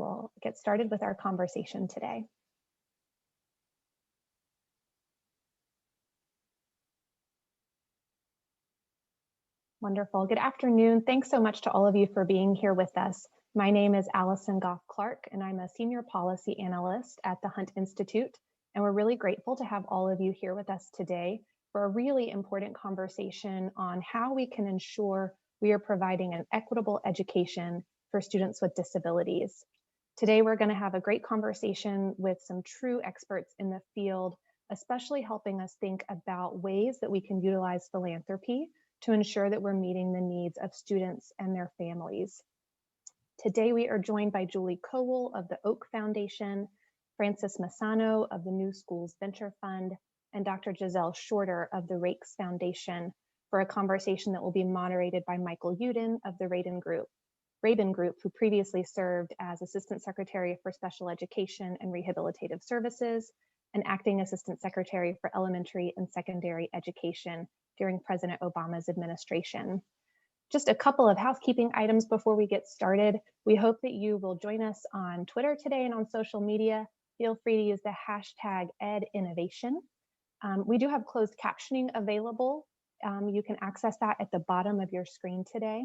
will get started with our conversation today. Wonderful. Good afternoon. Thanks so much to all of you for being here with us. My name is Allison Goff-Clark, and I'm a senior policy analyst at the Hunt Institute. And we're really grateful to have all of you here with us today for a really important conversation on how we can ensure we are providing an equitable education for students with disabilities. Today, we're going to have a great conversation with some true experts in the field, especially helping us think about ways that we can utilize philanthropy to ensure that we're meeting the needs of students and their families. Today, we are joined by Julie Cowell of the Oak Foundation, Francis Massano of the New Schools Venture Fund, and Dr. Giselle Shorter of the Rakes Foundation for a conversation that will be moderated by Michael Uden of the Rabin Group, who previously served as Assistant Secretary for Special Education and Rehabilitative Services and Acting Assistant Secretary for Elementary and Secondary Education during President Obama's administration. Just a couple of housekeeping items before we get started. We hope that you will join us on Twitter today and on social media. Feel free to use the hashtag #EdInnovation. We do have closed captioning available. You can access that at the bottom of your screen today.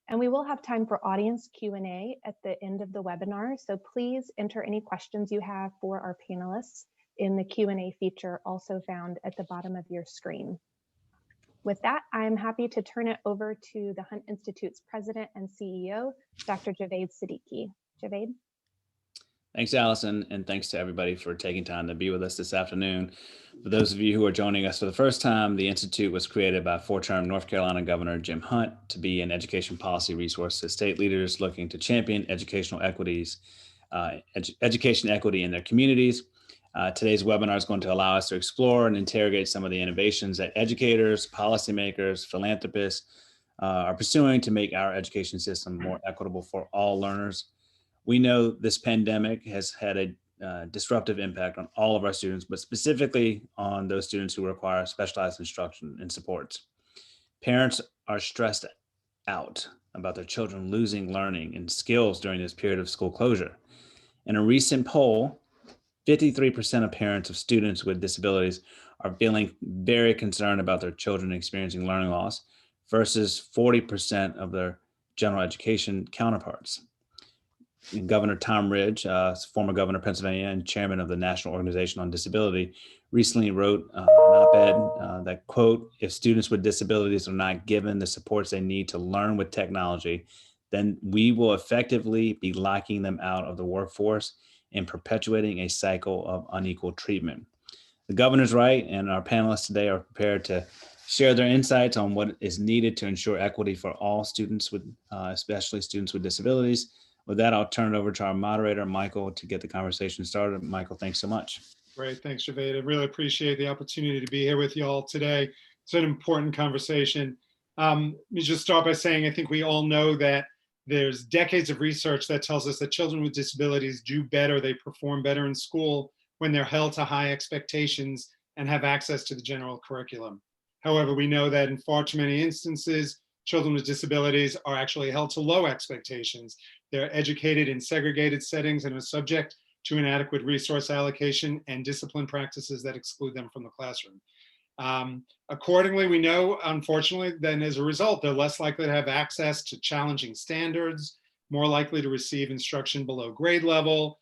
And we will have time for audience Q&A at the end of the webinar. So please enter any questions you have for our panelists in the Q&A feature also found at the bottom of your screen. With that, I'm happy to turn it over to the Hunt Institute's President and CEO, Dr. Javed Siddiqui. Javed? Thanks, Allison, and thanks to everybody for taking time to be with us this afternoon. For those of you who are joining us for the first time, the Institute was created by four-term North Carolina Governor Jim Hunt to be an education policy resource to state leaders looking to champion educational equities, education equity in their communities. Today's webinar is going to allow us to explore and interrogate some of the innovations that educators, policymakers, philanthropists are pursuing to make our education system more equitable for all learners. We know this pandemic has had a disruptive impact on all of our students, but specifically on those students who require specialized instruction and supports. Parents are stressed out about their children losing learning and skills during this period of school closure. In a recent poll, 53% of parents of students with disabilities are feeling very concerned about their children experiencing learning loss versus 40% of their general education counterparts. And Governor Tom Ridge, former governor of Pennsylvania and chairman of the National Organization on Disability, recently wrote an op-ed that, quote, "If students with disabilities are not given the supports they need to learn with technology, then we will effectively be locking them out of the workforce and perpetuating a cycle of unequal treatment." The governor's right, and our panelists today are prepared to share their insights on what is needed to ensure equity for all students, with, especially students with disabilities. With that, I'll turn it over to our moderator, Michael, to get the conversation started. Michael, thanks so much. Great, thanks, Javed. I really appreciate the opportunity to be here with you all today. It's an important conversation. Let me just start by saying I think we all know that there's decades of research that tells us that children with disabilities do better, they perform better in school when they're held to high expectations and have access to the general curriculum. However, we know that in far too many instances, children with disabilities are actually held to low expectations. They're educated in segregated settings and are subject to inadequate resource allocation and discipline practices that exclude them from the classroom. Accordingly, we know, unfortunately, then as a result, they're less likely to have access to challenging standards, more likely to receive instruction below grade level,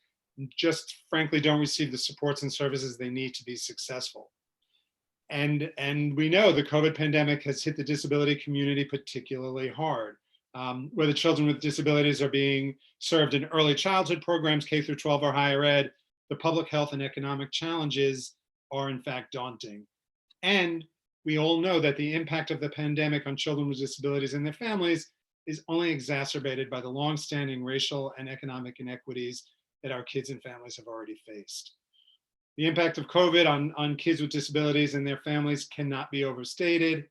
just frankly don't receive the supports and services they need to be successful. And we know the COVID pandemic has hit the disability community particularly hard. Whether children with disabilities are being served in early childhood programs, K through 12 or higher ed, the public health and economic challenges are in fact daunting. And we all know that the impact of the pandemic on children with disabilities and their families is only exacerbated by the longstanding racial and economic inequities that our kids and families have already faced. The impact of COVID on kids with disabilities and their families cannot be overstated.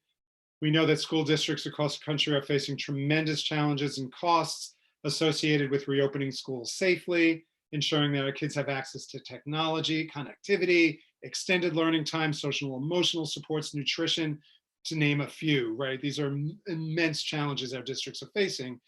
We know that school districts across the country are facing tremendous challenges and costs associated with reopening schools safely, ensuring that our kids have access to technology, connectivity, extended learning time, social and emotional supports, nutrition, to name a few, right? These are immense challenges our districts are facing.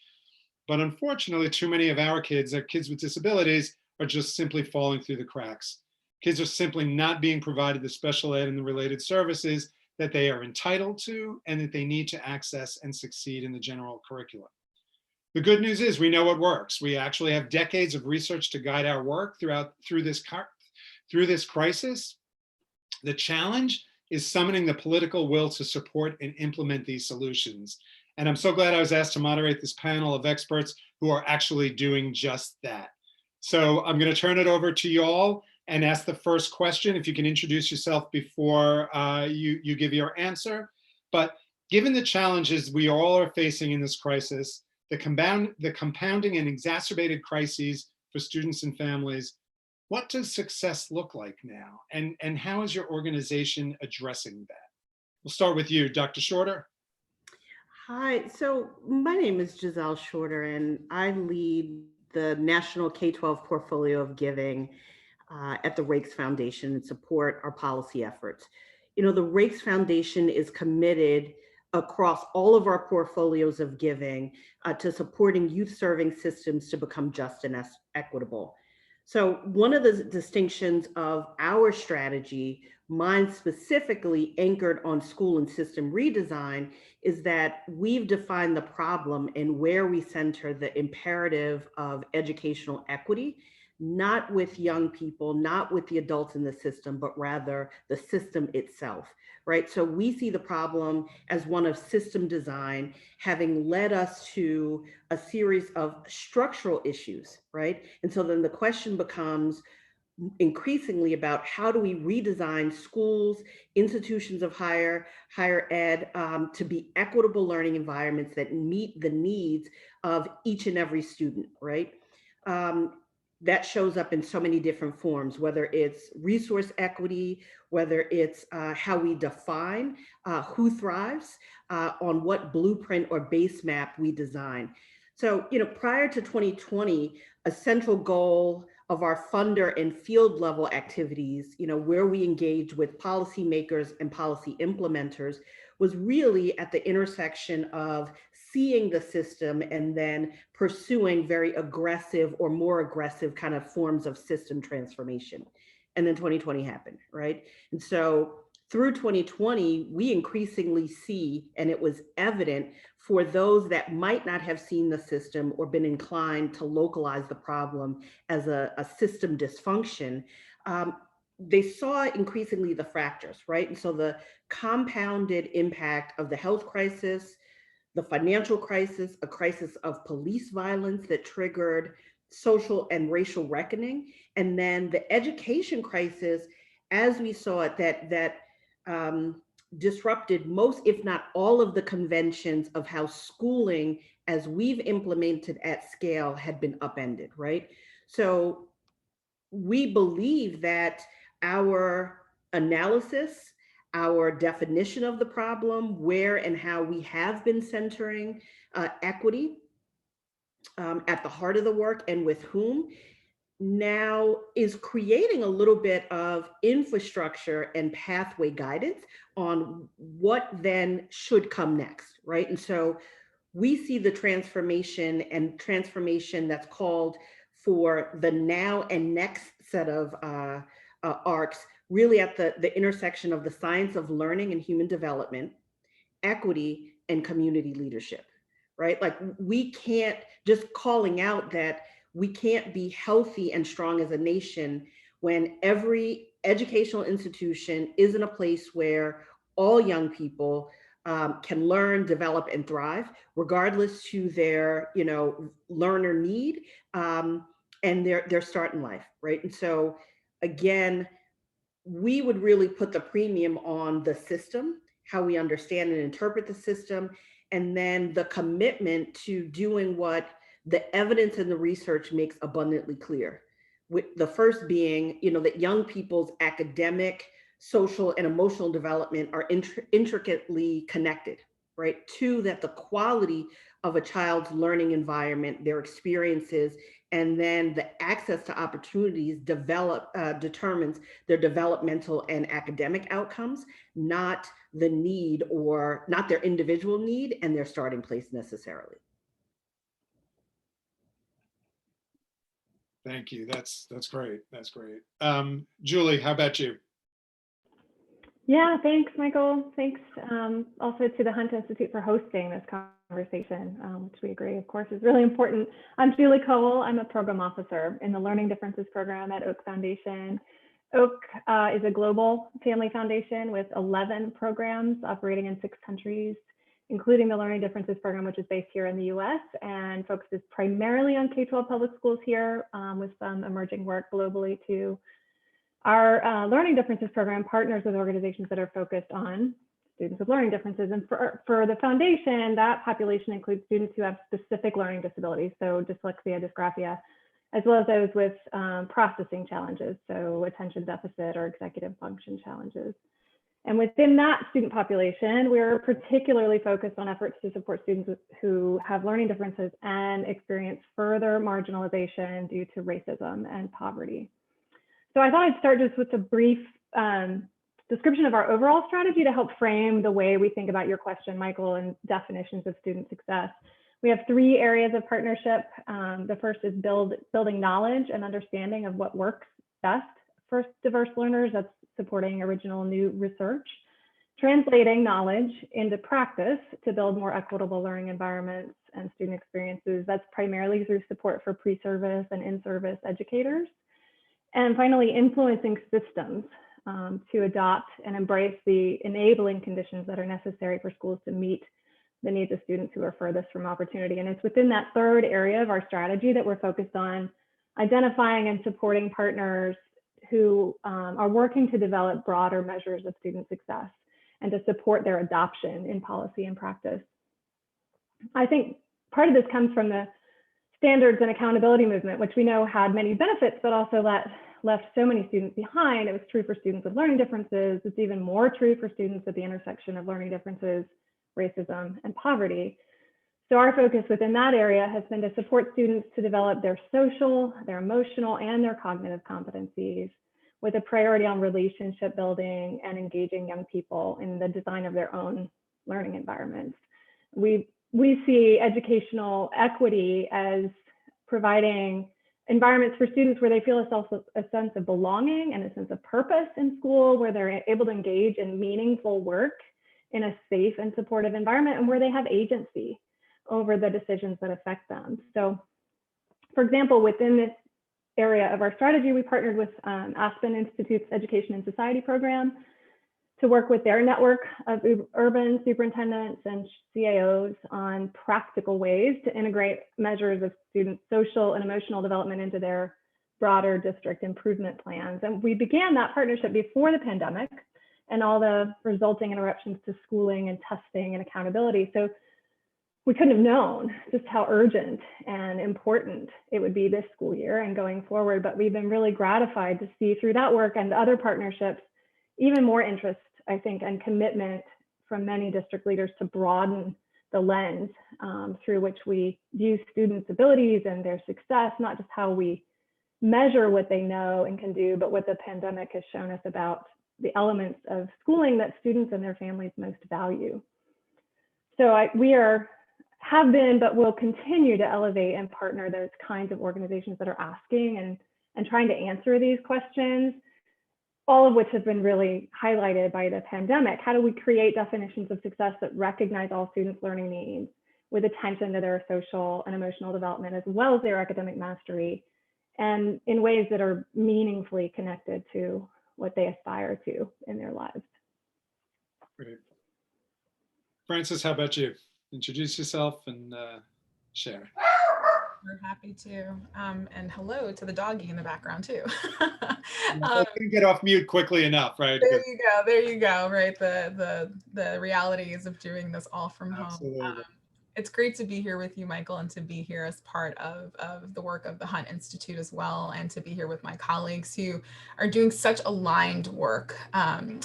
But unfortunately, too many of our kids with disabilities, are just simply falling through the cracks. Kids are simply not being provided the special ed and the related services that they are entitled to and that they need to access and succeed in the general curriculum. The good news is we know what works. We actually have decades of research to guide our work through this crisis. The challenge is summoning the political will to support and implement these solutions. And I'm so glad I was asked to moderate this panel of experts who are actually doing just that. So I'm going to turn it over to you all and ask the first question. If you can introduce yourself before you give your answer. But given the challenges we all are facing in this crisis, the compounding and exacerbated crises for students and families, what does success look like now? And how is your organization addressing that? We'll start with you, Dr. Shorter. Hi, so my name is Giselle Shorter, and I lead the National K-12 Portfolio of Giving at the Rakes Foundation and support our policy efforts. You know, the Rakes Foundation is committed across all of our portfolios of giving to supporting youth-serving systems to become just and equitable. So one of the distinctions of our strategy, mine specifically anchored on school and system redesign, is that we've defined the problem and where we center the imperative of educational equity, not with young people, not with the adults in the system, but rather the system itself, right? So we see the problem as one of system design, having led us to a series of structural issues, right? And so then the question becomes increasingly about how do we redesign schools, institutions of higher ed to be equitable learning environments that meet the needs of each and every student, right? That shows up in so many different forms, whether it's resource equity, whether it's how we define who thrives, on what blueprint or base map we design. So, you know, prior to 2020, a central goal of our funder and field level activities, you know, where we engage with policymakers and policy implementers, was really at the intersection of seeing the system and then pursuing very aggressive or more aggressive kind of forms of system transformation. And then 2020 happened, right? And so through 2020, we increasingly see, and it was evident for those that might not have seen the system or been inclined to localize the problem as a system dysfunction, they saw increasingly the fractures, right? And so the compounded impact of the health crisis, the financial crisis, a crisis of police violence that triggered social and racial reckoning, and then the education crisis, as we saw it, that disrupted most, if not all, of the conventions of how schooling, as we've implemented at scale, had been upended, right? So we believe that our analysis, our definition of the problem, where and how we have been centering equity at the heart of the work and with whom, now is creating a little bit of infrastructure and pathway guidance on what then should come next, right? And so we see the transformation that's called for the now and next set of arcs, really at the intersection of the science of learning and human development, equity, and community leadership, right? Like, we can't just calling out that we can't be healthy and strong as a nation when every educational institution is in a place where all young people can learn, develop, and thrive, regardless to their, you know, learner need and their start in life, right? And so, again, we would really put the premium on the system, how we understand and interpret the system, and then the commitment to doing what the evidence and the research makes abundantly clear. With the first being, you know, that young people's academic, social, and emotional development are intricately connected, right? Two, that the quality of a child's learning environment, their experiences, and then the access to opportunities determines their developmental and academic outcomes, not the need or not their individual need and their starting place necessarily. Thank you. That's great. That's great. Julie, how about you? Yeah, thanks, Michael. Thanks also to the Hunt Institute for hosting this conversation, which we agree, of course, is really important. I'm Julie Cole. I'm a program officer in the Learning Differences program at Oak Foundation. Oak is a global family foundation with 11 programs operating in 6 countries, including the Learning Differences program, which is based here in the US and focuses primarily on K-12 public schools here, with some emerging work globally too. Our Learning Differences program partners with organizations that are focused on students with learning differences. And for the foundation, that population includes students who have specific learning disabilities, so dyslexia, dysgraphia, as well as those with processing challenges, so attention deficit or executive function challenges. And within that student population, we're particularly focused on efforts to support students who have learning differences and experience further marginalization due to racism and poverty. So I thought I'd start just with a brief description of our overall strategy to help frame the way we think about your question, Michael, and definitions of student success. We have 3 areas of partnership. The first is building knowledge and understanding of what works best for diverse learners. That's supporting original new research, translating knowledge into practice to build more equitable learning environments and student experiences. That's primarily through support for pre-service and in-service educators. And finally, influencing systems to adopt and embrace the enabling conditions that are necessary for schools to meet the needs of students who are furthest from opportunity. And it's within that third area of our strategy that we're focused on identifying and supporting partners who are working to develop broader measures of student success and to support their adoption in policy and practice. I think part of this comes from the standards and accountability movement, which we know had many benefits, but also left so many students behind. It was true for students with learning differences. It's even more true for students at the intersection of learning differences, racism, and poverty. So our focus within that area has been to support students to develop their social, their emotional, and their cognitive competencies with a priority on relationship building and engaging young people in the design of their own learning environments. We see educational equity as providing environments for students where they feel a sense of belonging and a sense of purpose in school, where they're able to engage in meaningful work in a safe and supportive environment, and where they have agency over the decisions that affect them. So, for example, within this area of our strategy, we partnered with Aspen Institute's Education and Society program to work with their network of urban superintendents and CAOs on practical ways to integrate measures of student social and emotional development into their broader district improvement plans. And we began that partnership before the pandemic and all the resulting interruptions to schooling and testing and accountability. So we couldn't have known just how urgent and important it would be this school year and going forward. But we've been really gratified to see through that work and other partnerships even more interest, I think, and commitment from many district leaders to broaden the lens through which we view students' abilities and their success, not just how we measure what they know and can do, but what the pandemic has shown us about the elements of schooling that students and their families most value. So we have been, but will continue to elevate and partner those kinds of organizations that are asking and trying to answer these questions, all of which have been really highlighted by the pandemic. How do we create definitions of success that recognize all students' learning needs with attention to their social and emotional development, as well as their academic mastery, and in ways that are meaningfully connected to what they aspire to in their lives? Great. Frances, how about you? Introduce yourself and share. We're happy to. And hello to the doggy in the background too. I couldn't get off mute quickly enough, right? There you go. There you go. Right. The realities of doing this all from Absolutely. home. It's great to be here with you, Michael, and to be here as part of the work of the Hunt Institute as well, and to be here with my colleagues who are doing such aligned work. I'm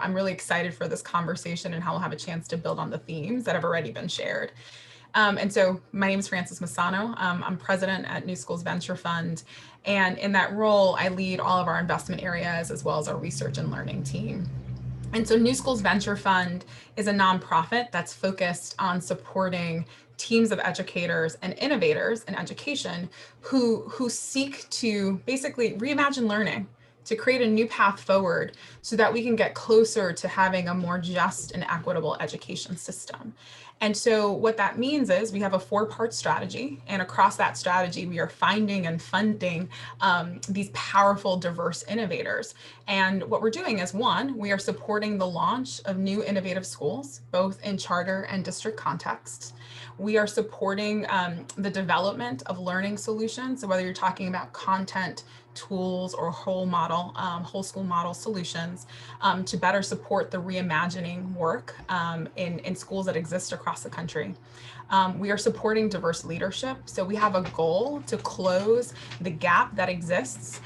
really excited for this conversation and how we'll have a chance to build on the themes that have already been shared. And so my name is Frances Massano. I'm president at New Schools Venture Fund. And in that role, I lead all of our investment areas as well as our research and learning team. And so New Schools Venture Fund is a nonprofit that's focused on supporting teams of educators and innovators in education who seek to basically reimagine learning, to create a new path forward so that we can get closer to having a more just and equitable education system. And so what that means is we have a 4-part strategy, and across that strategy, we are finding and funding these powerful, diverse innovators. And what we're doing is, one, we are supporting the launch of new innovative schools, both in charter and district contexts. We are supporting the development of learning solutions. So whether you're talking about content, tools, or whole school model solutions to better support the reimagining work in schools that exist across the country. We are supporting diverse leadership. So we have a goal to close the gap that exists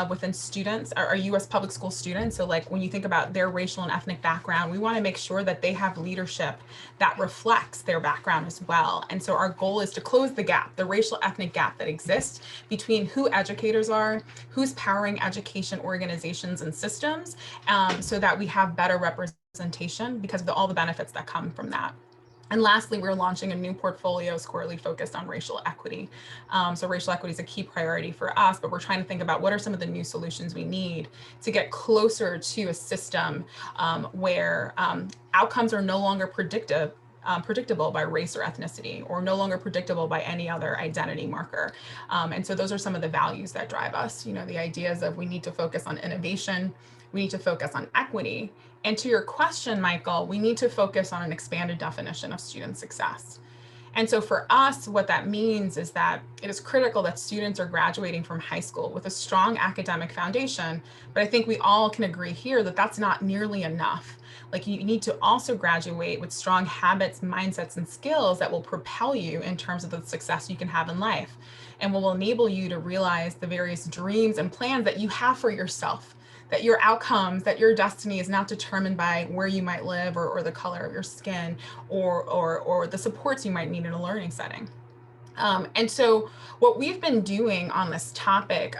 within students, our US public school students. So like when you think about their racial and ethnic background, we want to make sure that they have leadership that reflects their background as well. And so our goal is to close the gap, the racial ethnic gap that exists between who educators are, who's powering education organizations and systems, so that we have better representation because of all the benefits that come from that. And lastly, we're launching a new portfolio squarely focused on racial equity. So racial equity is a key priority for us, but we're trying to think about what are some of the new solutions we need to get closer to a system where outcomes are no longer predictable by race or ethnicity, or no longer predictable by any other identity marker. And so those are some of the values that drive us. You know, the ideas of we need to focus on innovation, we need to focus on equity. And to your question, Michael, we need to focus on an expanded definition of student success. And so for us, what that means is that it is critical that students are graduating from high school with a strong academic foundation. But I think we all can agree here that that's not nearly enough. Like you need to also graduate with strong habits, mindsets, and skills that will propel you in terms of the success you can have in life and will enable you to realize the various dreams and plans that you have for yourself. That your outcomes, that your destiny is not determined by where you might live or the color of your skin or the supports you might need in a learning setting. And so what we've been doing on this topic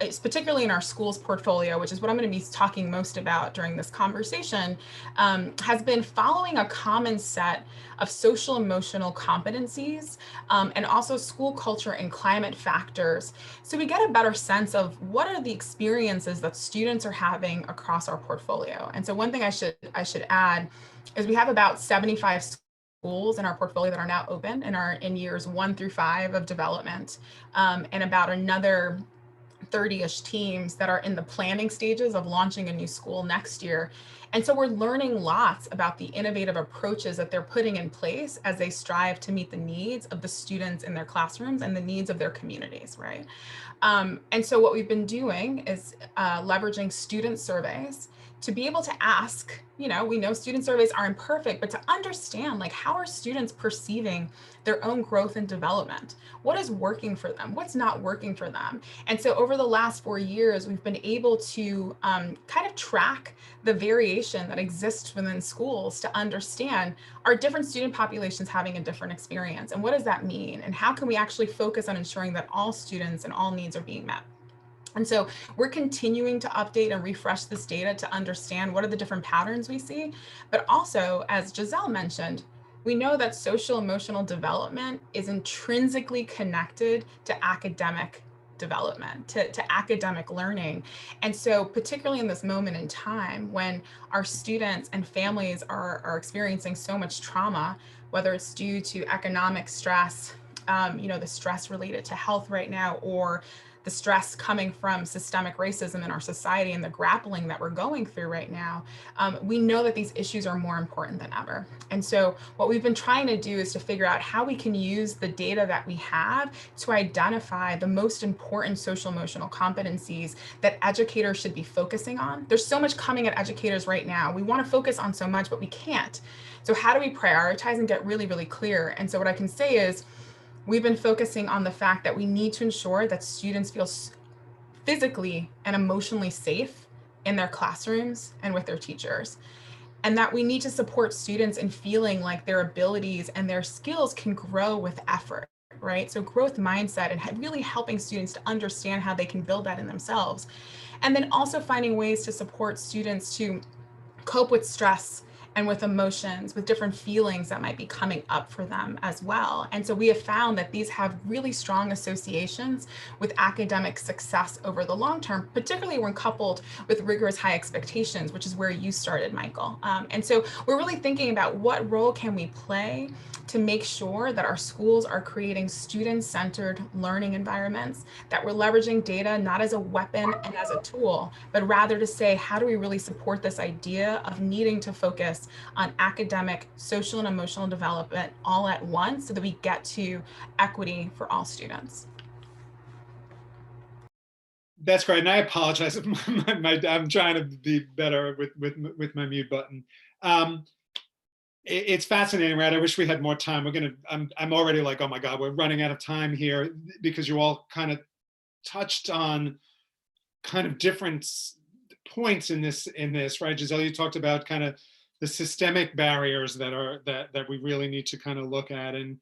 it's particularly in our schools portfolio, which is what I'm going to be talking most about during this conversation, has been following a common set of social emotional competencies and also school culture and climate factors. So we get a better sense of what are the experiences that students are having across our portfolio. And so one thing I should add is we have about 75 schools in our portfolio that are now open and are in years 1 through 5 of development, and about another 30-ish teams that are in the planning stages of launching a new school next year. And so we're learning lots about the innovative approaches that they're putting in place as they strive to meet the needs of the students in their classrooms and the needs of their communities, right? And so what we've been doing is leveraging student surveys to be able to ask, you know, we know student surveys are imperfect, but to understand, like, how are students perceiving their own growth and development? What is working for them? What's not working for them? And so over the last 4 years, we've been able to kind of track the variation that exists within schools to understand, are different student populations having a different experience? And what does that mean? And how can we actually focus on ensuring that all students and all needs are being met? And so we're continuing to update and refresh this data to understand what are the different patterns we see. But also, as Giselle mentioned, we know that social emotional development is intrinsically connected to academic development, to academic learning. And so particularly in this moment in time when our students and families are experiencing so much trauma, whether it's due to economic stress, the stress related to health right now, or the stress coming from systemic racism in our society and the grappling that we're going through right now, we know that these issues are more important than ever. And so what we've been trying to do is to figure out how we can use the data that we have to identify the most important social emotional competencies that educators should be focusing on. There's so much coming at educators right now. We want to focus on so much, but we can't. So how do we prioritize and get really, really clear? And so what I can say is, we've been focusing on the fact that we need to ensure that students feel physically and emotionally safe in their classrooms and with their teachers. And that we need to support students in feeling like their abilities and their skills can grow with effort, right? So growth mindset and really helping students to understand how they can build that in themselves. And then also finding ways to support students to cope with stress and with emotions, with different feelings that might be coming up for them as well. And so we have found that these have really strong associations with academic success over the long term, particularly when coupled with rigorous high expectations, which is where you started, Michael. And so we're really thinking about what role can we play to make sure that our schools are creating student-centered learning environments, that we're leveraging data not as a weapon and as a tool, but rather to say, how do we really support this idea of needing to focus on academic, social, and emotional development all at once so that we get to equity for all students. That's great, and I apologize. I'm trying to be better with my mute button. It's fascinating, right? I wish we had more time. I'm already like, oh my God, we're running out of time here, because you all kind of touched on kind of different points in this, right? Giselle, you talked about kind of the systemic barriers that we really need to kind of look at, and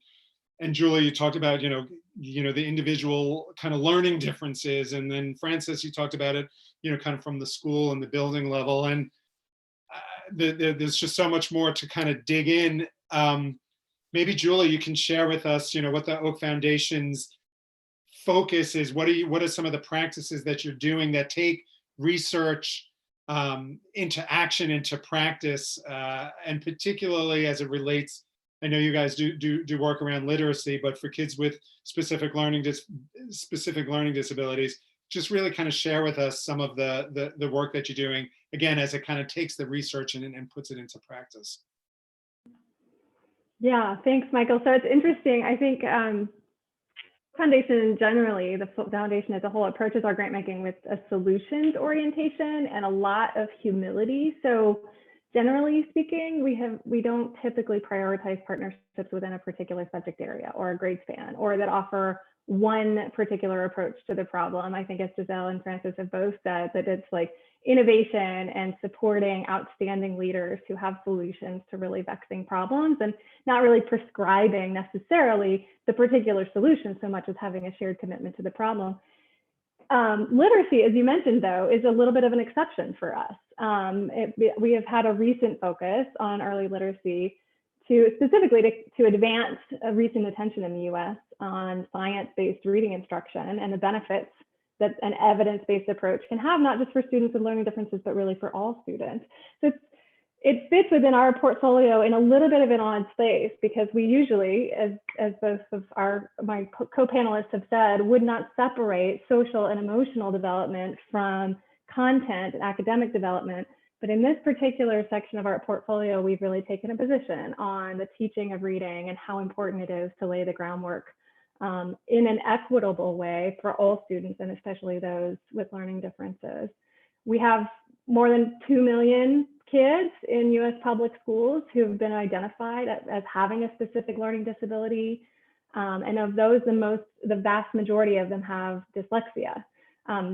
Julie, you talked about the individual kind of learning differences, and then Francis, you talked about it kind of from the school and the building level, and there's just so much more to kind of dig in. Maybe Julie, you can share with us, what the Oak Foundation's focus is. What are some of the practices that you're doing that take research into action, into practice, and particularly as it relates. I know you guys do work around literacy, but for kids with specific learning disabilities, just really kind of share with us some of the work that you're doing, again, as it kind of takes the research and puts it into practice. Yeah, thanks, Michael. So it's interesting. I think Foundation generally, the foundation as a whole, approaches our grant making with a solutions orientation and a lot of humility. So generally speaking, we don't typically prioritize partnerships within a particular subject area or a grade span, or that offer one particular approach to the problem. I think as Giselle and Francis have both said, that it's like innovation and supporting outstanding leaders who have solutions to really vexing problems, and not really prescribing necessarily the particular solution so much as having a shared commitment to the problem. Literacy, as you mentioned, though, is a little bit of an exception for us. We have had a recent focus on early literacy specifically to advance recent attention in the US on science-based reading instruction and the benefits that an evidence-based approach can have, not just for students with learning differences, but really for all students. So it fits within our portfolio in a little bit of an odd space, because we usually, as both of my co-panelists have said, would not separate social and emotional development from content and academic development. But in this particular section of our portfolio, we've really taken a position on the teaching of reading and how important it is to lay the groundwork in an equitable way for all students, and especially those with learning differences. We have more than 2 million kids in US public schools who have been identified as having a specific learning disability. And of those, the vast majority of them have dyslexia.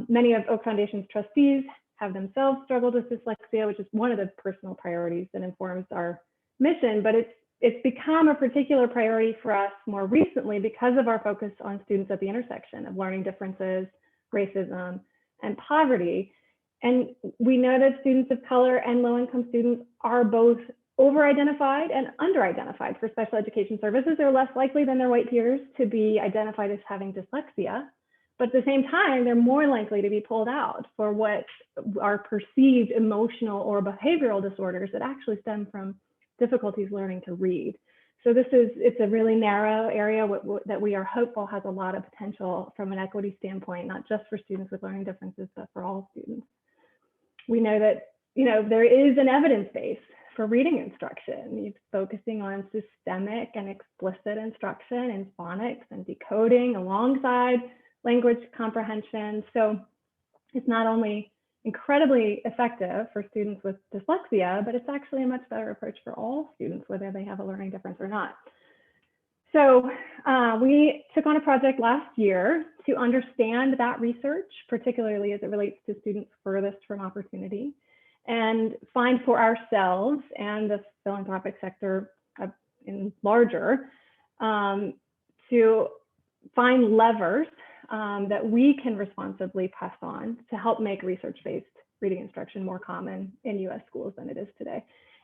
Many of Oak Foundation's trustees have themselves struggled with dyslexia, which is one of the personal priorities that informs our mission, but it's become a particular priority for us more recently because of our focus on students at the intersection of learning differences, racism, and poverty. And we know that students of color and low-income students are both over-identified and under-identified for special education services. They're less likely than their white peers to be identified as having dyslexia, but at the same time, they're more likely to be pulled out for what are perceived emotional or behavioral disorders that actually stem from difficulties learning to read. So it's a really narrow area that we are hopeful has a lot of potential from an equity standpoint, not just for students with learning differences, but for all students. We know that there is an evidence base for reading instruction. It's focusing on systemic and explicit instruction in phonics and decoding alongside language comprehension. So it's not only incredibly effective for students with dyslexia, but it's actually a much better approach for all students, whether they have a learning difference or not. So we took on a project last year to understand that research, particularly as it relates to students furthest from opportunity, and find for ourselves and the philanthropic sector in larger to find levers that we can responsibly pass on to help make research-based reading instruction more common in US schools than it is today.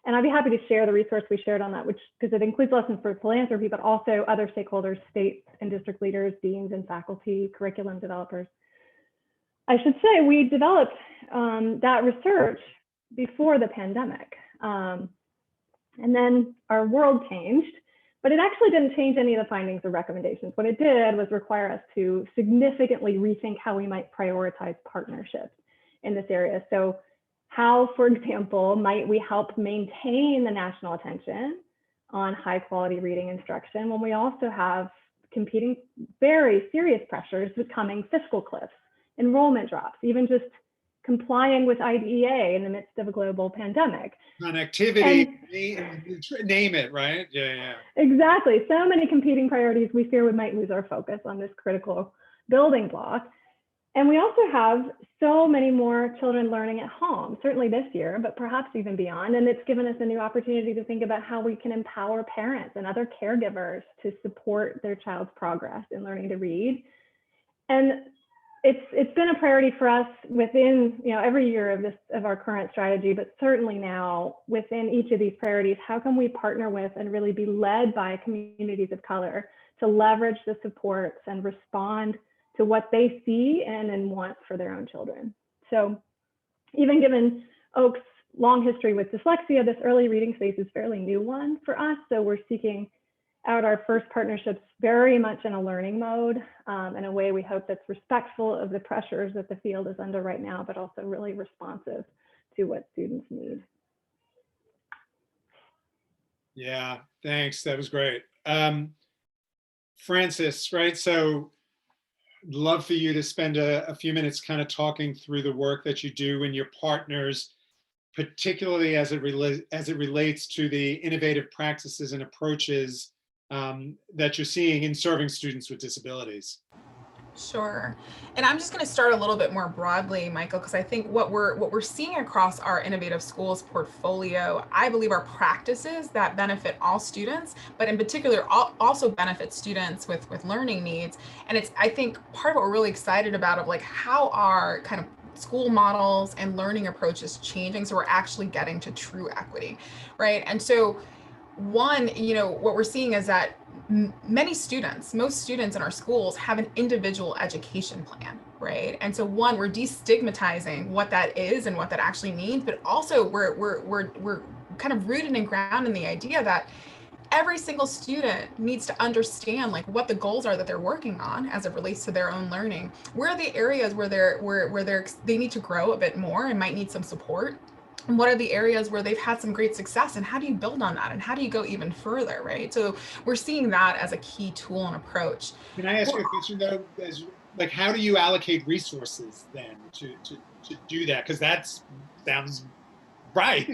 And I'd be happy to share the resource we shared on that, which, because it includes lessons for philanthropy, but also other stakeholders, state and district leaders, deans and faculty, curriculum developers. I should say we developed that research before the pandemic. And then our world changed, but it actually didn't change any of the findings or recommendations. What it did was require us to significantly rethink how we might prioritize partnerships in this area. So how, for example, might we help maintain the national attention on high quality reading instruction when we also have competing very serious pressures with coming fiscal cliffs, enrollment drops, even just complying with IDEA in the midst of a global pandemic. Connectivity, name it, right? Yeah. Exactly. So many competing priorities, we fear we might lose our focus on this critical building block. And we also have so many more children learning at home, certainly this year, but perhaps even beyond. And it's given us a new opportunity to think about how we can empower parents and other caregivers to support their child's progress in learning to read. And it's been a priority for us within, every year of our current strategy, but certainly now within each of these priorities, how can we partner with and really be led by communities of color to leverage the supports and respond to what they see and want for their own children. So even given Oak's long history with dyslexia, this early reading space is a fairly new one for us. So we're seeking out our first partnerships very much in a learning mode, in a way we hope that's respectful of the pressures that the field is under right now, but also really responsive to what students need. Yeah, thanks. That was great. Francis, right? So I'd love for you to spend a few minutes kind of talking through the work that you do and your partners, particularly as it relates to the innovative practices and approaches that you're seeing in serving students with disabilities. Sure. And I'm just going to start a little bit more broadly, Michael, because I think what we're seeing across our innovative schools portfolio, I believe, are practices that benefit all students, but in particular also benefit students with learning needs. And it's, I think, part of what we're really excited about of like how our kind of school models and learning approaches changing, so we're actually getting to true equity, right? And so one, what we're seeing is that most students in our schools have an individual education plan, right? And so one, we're destigmatizing what that is and what that actually means, but also we're kind of rooted and grounded in the idea that every single student needs to understand like what the goals are that they're working on as it relates to their own learning. Where are the areas where they need to grow a bit more and might need some support? And what are the areas where they've had some great success, and how do you build on that, and how do you go even further, right? So we're seeing that as a key tool and approach. Can I ask you a question though? Like, how do you allocate resources then to do that? Because that sounds right?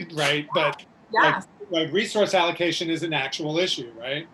But Yes. like resource allocation is an actual issue, right?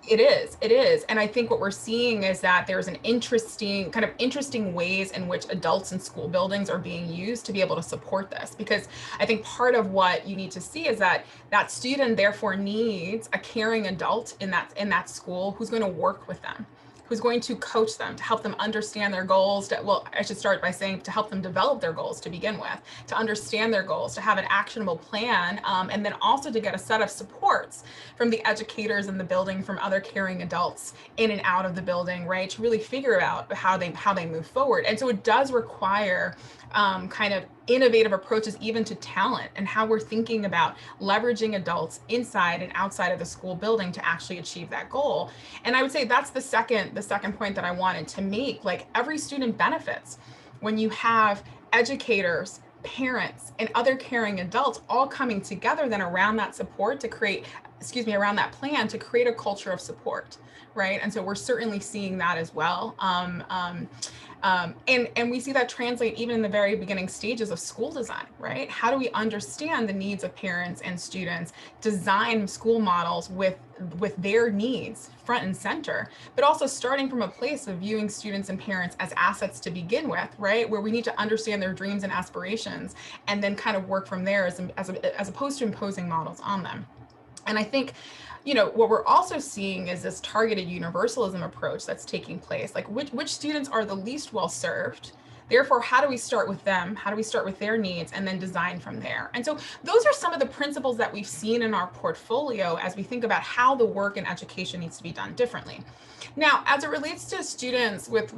It is. And I think what we're seeing is that there's an interesting ways in which adults in school buildings are being used to be able to support this. Because I think part of what you need to see is that that student therefore needs a caring adult in that school who's going to work with them, who's going to coach them, to help them understand their goals. I should start by saying to help them develop their goals to begin with, to understand their goals, to have an actionable plan, and then also to get a set of supports from the educators in the building, from other caring adults in and out of the building, right? To really figure out how they move forward. And so it does require kind of innovative approaches even to talent and how we're thinking about leveraging adults inside and outside of the school building to actually achieve that goal. And I would say that's the second point that I wanted to make. Like, every student benefits when you have educators, parents, and other caring adults all coming together then around that support to create, around that plan to create a culture of support, right? And so we're certainly seeing that as well. And we see that translate even in the very beginning stages of school design, right? How do we understand the needs of parents and students, design school models with their needs front and center, but also starting from a place of viewing students and parents as assets to begin with, right? Where we need to understand their dreams and aspirations and then kind of work from there as opposed to imposing models on them. And I think, what we're also seeing is this targeted universalism approach that's taking place. Like, which students are the least well served Therefore, how do we start with them? How do we start with their needs and then design from there? And so those are some of the principles that we've seen in our portfolio as we think about how the work in education needs to be done differently. Now, as it relates to students with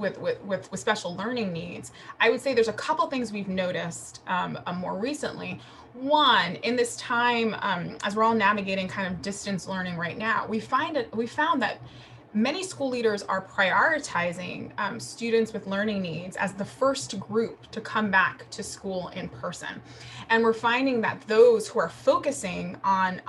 special learning needs, I would say there's a couple things we've noticed more recently. One, in this time, as we're all navigating kind of distance learning right now, we found that many school leaders are prioritizing students with learning needs as the first group to come back to school in person. And we're finding that those who are focusing on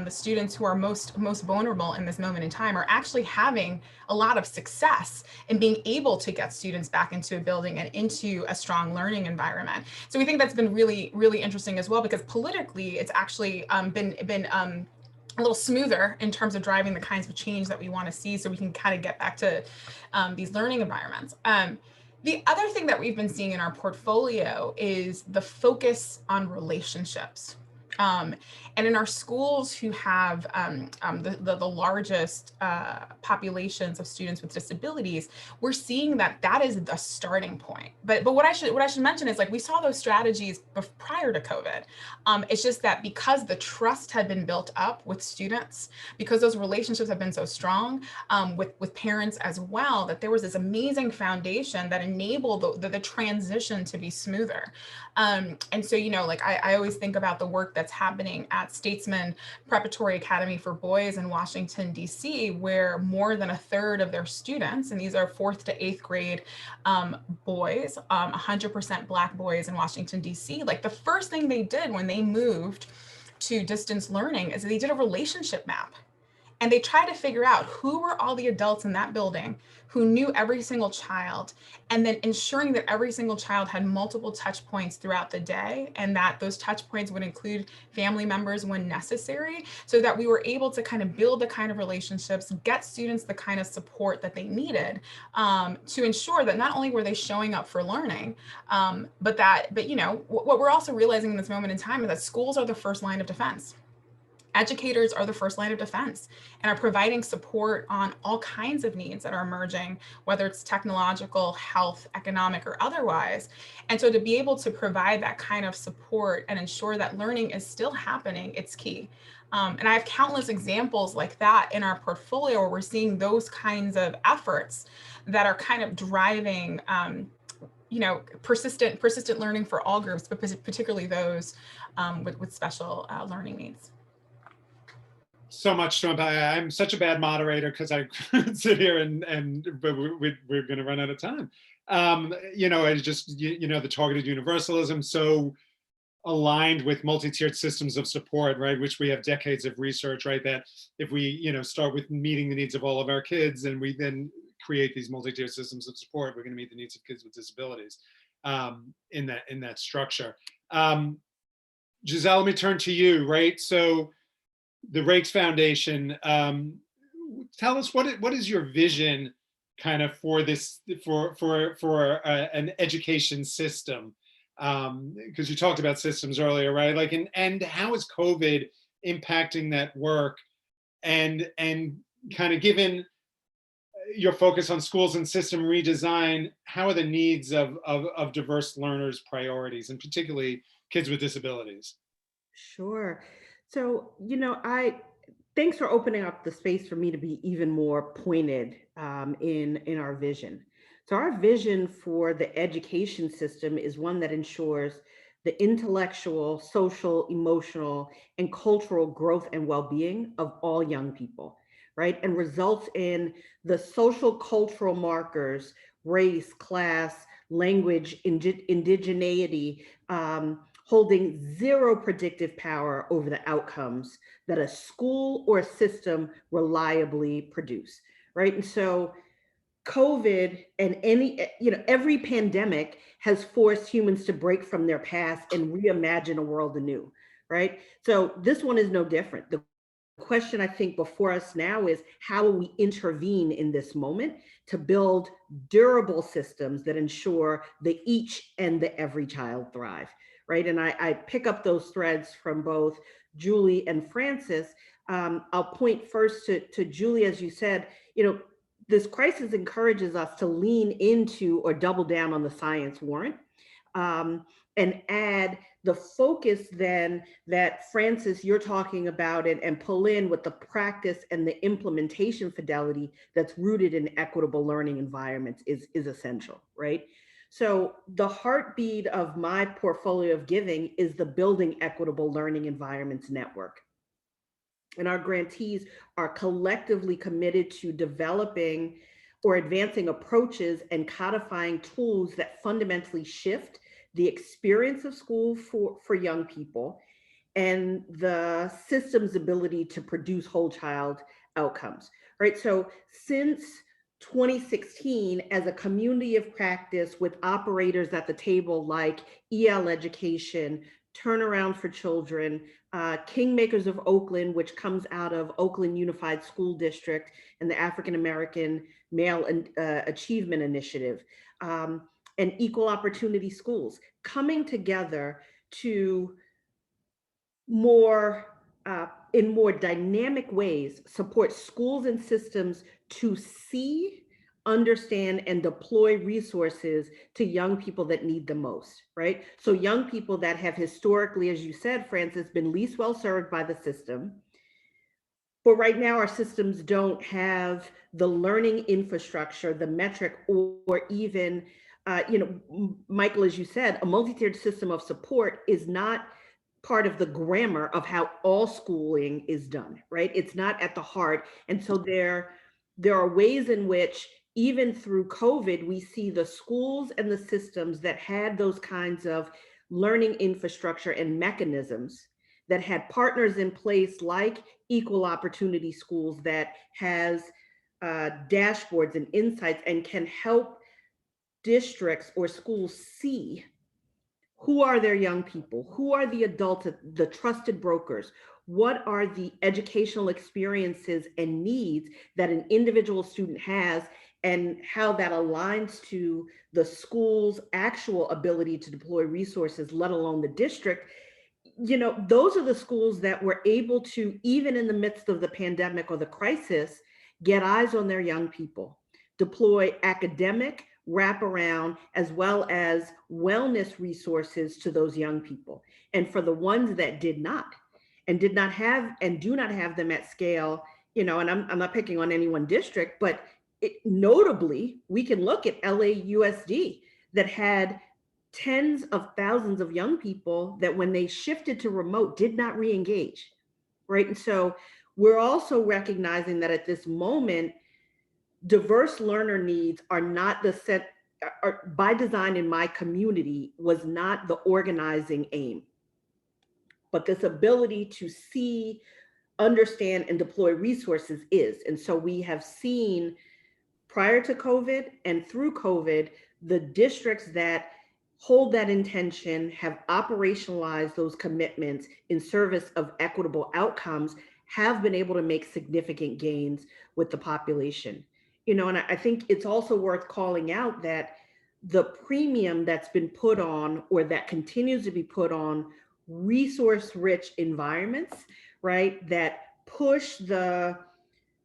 the students who are most vulnerable in this moment in time are actually having a lot of success in being able to get students back into a building and into a strong learning environment. So we think that's been really, really interesting as well, because politically it's actually been a little smoother in terms of driving the kinds of change that we want to see, so we can kind of get back to these learning environments. The other thing that we've been seeing in our portfolio is the focus on relationships. And in our schools who have the largest populations of students with disabilities, we're seeing that that is the starting point. But what I should mention is, like, we saw those strategies prior to COVID. It's just that because the trust had been built up with students, because those relationships have been so strong with parents as well, that there was this amazing foundation that enabled the transition to be smoother. And so, you know, like I always think about the work that's happening at Statesman Preparatory Academy for Boys in Washington, D.C., where more than a third of their students, and these are 4th to 8th grade boys, 100% Black boys in Washington, D.C., like the first thing they did when they moved to distance learning is they did a relationship map. And they tried to figure out who were all the adults in that building who knew every single child, and then ensuring that every single child had multiple touch points throughout the day, and that those touch points would include family members when necessary, so that we were able to kind of build the kind of relationships, get students the kind of support that they needed to ensure that not only were they showing up for learning, but you know, what we're also realizing in this moment in time is that schools are the first line of defense. Educators are the first line of defense and are providing support on all kinds of needs that are emerging, whether it's technological, health, economic, or otherwise. And so to be able to provide that kind of support and ensure that learning is still happening, it's key. And I have countless examples like that in our portfolio where we're seeing those kinds of efforts that are kind of driving you know, persistent learning for all groups, but particularly those with special learning needs. So much to unpack. I'm such a bad moderator because I sit here but we're going to run out of time. You know, it's just, you know, the targeted universalism, so aligned with multi-tiered systems of support, right? Which we have decades of research, right? That if we, you know, start with meeting the needs of all of our kids, and we then create these multi-tiered systems of support, we're going to meet the needs of kids with disabilities in that structure. Giselle, let me turn to you, right? So the Rakes Foundation, tell us what is your vision kind of for this, for an education system? Because you talked about systems earlier, right? Like, and how is COVID impacting that work? And kind of given your focus on schools and system redesign, how are the needs of diverse learners priorities, and particularly kids with disabilities? Sure. So, you know, thanks for opening up the space for me to be even more pointed in our vision. So our vision for the education system is one that ensures the intellectual, social, emotional, and cultural growth and well-being of all young people, right? And results in the social cultural markers, race, class, language, indigeneity, holding zero predictive power over the outcomes that a school or a system reliably produce, right? And so COVID and every pandemic has forced humans to break from their past and reimagine a world anew, right? So this one is no different. The question I think before us now is, how will we intervene in this moment to build durable systems that ensure the each and the every child thrive, right? And I pick up those threads from both Julie and Francis. I'll point first to Julie, as you said, you know, this crisis encourages us to lean into or double down on the science warrant, and add the focus then that Francis, you're talking about it, and pull in with the practice and the implementation fidelity that's rooted in equitable learning environments is essential, right? So the heartbeat of my portfolio of giving is the Building Equitable Learning Environments Network. And our grantees are collectively committed to developing or advancing approaches and codifying tools that fundamentally shift the experience of school for young people and the system's ability to produce whole child outcomes, right? So since 2016, as a community of practice with operators at the table like EL Education, Turnaround for Children, Kingmakers of Oakland, which comes out of Oakland Unified School District and the African American Male Achievement Initiative, and Equal Opportunity Schools, coming together to in more dynamic ways, support schools and systems to see, understand, and deploy resources to young people that need the most, right? So young people that have historically, as you said, Francis, been least well served by the system. But right now, our systems don't have the learning infrastructure, the metric, or even, Michael, as you said, a multi-tiered system of support is not part of the grammar of how all schooling is done, right? It's not at the heart. And so there are ways in which, even through COVID, we see the schools and the systems that had those kinds of learning infrastructure and mechanisms, that had partners in place like Equal Opportunity Schools that has dashboards and insights and can help districts or schools see who are their young people, who are the adults, the trusted brokers, what are the educational experiences and needs that an individual student has, and how that aligns to the school's actual ability to deploy resources, let alone the district. Those are the schools that were able to, even in the midst of the pandemic or the crisis, get eyes on their young people, deploy academic wraparound as well as wellness resources to those young people. And for the ones that did not have and do not have them at scale, and I'm not picking on any one district, but notably, we can look at LAUSD that had tens of thousands of young people that when they shifted to remote did not re-engage, right? And so we're also recognizing that at this moment, diverse learner needs are not by design in my community was not the organizing aim, but this ability to see, understand, and deploy resources is. And so we have seen prior to COVID and through COVID, the districts that hold that intention, have operationalized those commitments in service of equitable outcomes, have been able to make significant gains with the population. And I think it's also worth calling out that the premium that's been put on, or that continues to be put on, resource-rich environments, right, that push the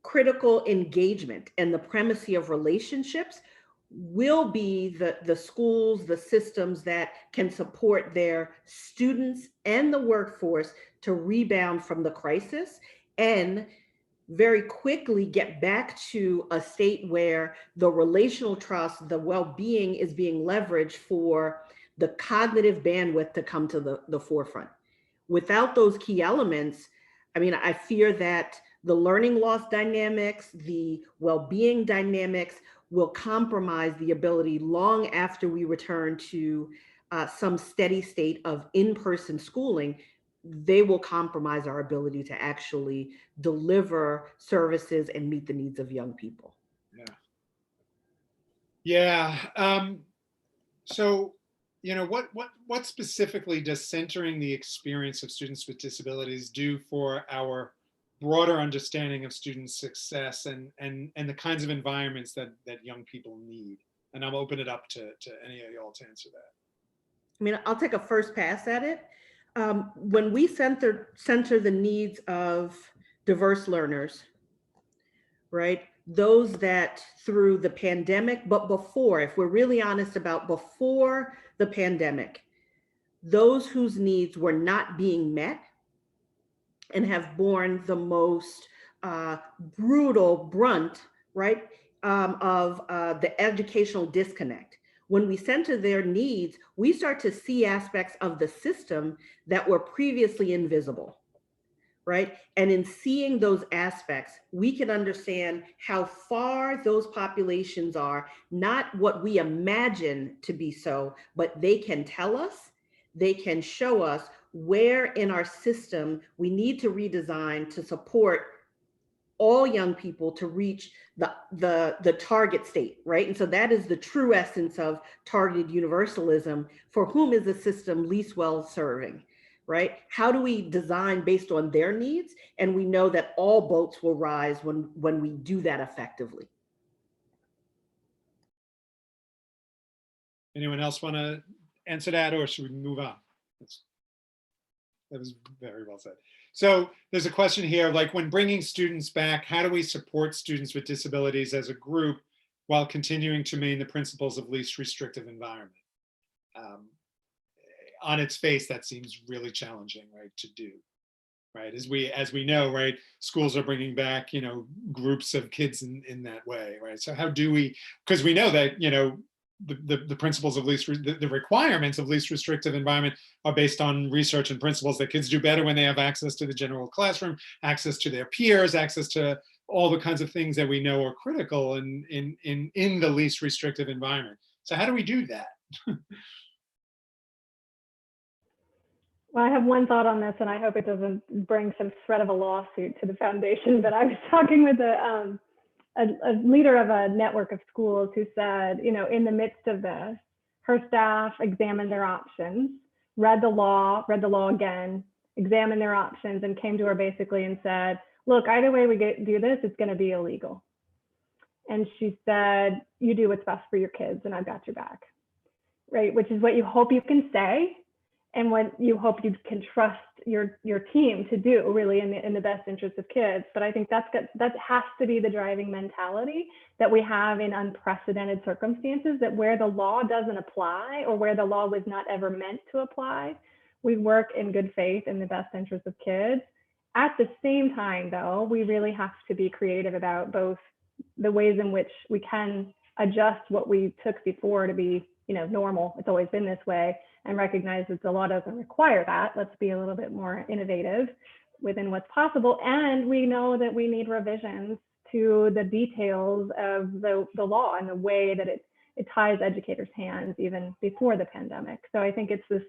critical engagement and the primacy of relationships, will be the schools, the systems that can support their students and the workforce to rebound from the crisis and very quickly get back to a state where the relational trust, the well-being is being leveraged for the cognitive bandwidth to come to the forefront. Without those key elements, I fear that the learning loss dynamics, the well-being dynamics will compromise the ability long after we return to some steady state of in-person schooling. They will compromise our ability to actually deliver services and meet the needs of young people. Yeah. So, what specifically does centering the experience of students with disabilities do for our broader understanding of student success and the kinds of environments that young people need? And I'll open it up to any of y'all to answer that. I'll take a first pass at it. When we center the needs of diverse learners, right, those that through the pandemic, but before, if we're really honest about before the pandemic, those whose needs were not being met and have borne the most brutal brunt, right, of the educational disconnect. When we center their needs, we start to see aspects of the system that were previously invisible, right? And in seeing those aspects, we can understand how far those populations are, not what we imagine to be so, but they can tell us, they can show us where in our system we need to redesign to support all young people to reach the target state, right? And so that is the true essence of targeted universalism. For whom is the system least well serving, right? How do we design based on their needs? And we know that all boats will rise when we do that effectively. Anyone else want to answer that, or should we move on? That was very well said. So there's a question here, like when bringing students back, how do we support students with disabilities as a group while continuing to maintain the principles of least restrictive environment? On its face, that seems really challenging, right, to do, right? As we know, right, schools are bringing back, groups of kids in that way, right? So how do we, because we know that, the principles of the requirements of least restrictive environment are based on research and principles that kids do better when they have access to the general classroom, access to their peers, access to all the kinds of things that we know are critical in the least restrictive environment. So how do we do that? Well, I have one thought on this, and I hope it doesn't bring some threat of a lawsuit to the foundation, but I was talking with a leader of a network of schools who said, in the midst of this, her staff examined their options, read the law again, examined their options, and came to her basically and said, look, either way we do this, it's going to be illegal. And she said, you do what's best for your kids, and I've got your back, right? Which is what you hope you can say, and what you hope you can trust your team to do, really, in the best interest of kids. But I think that has to be the driving mentality that we have in unprecedented circumstances, that where the law doesn't apply or where the law was not ever meant to apply, we work in good faith in the best interest of kids. At the same time, though, we really have to be creative about both the ways in which we can adjust what we took before to be, normal. It's always been this way, and recognize that the law doesn't require that. Let's be a little bit more innovative within what's possible. And we know that we need revisions to the details of the law and the way that it ties educators' hands even before the pandemic. So I think it's this,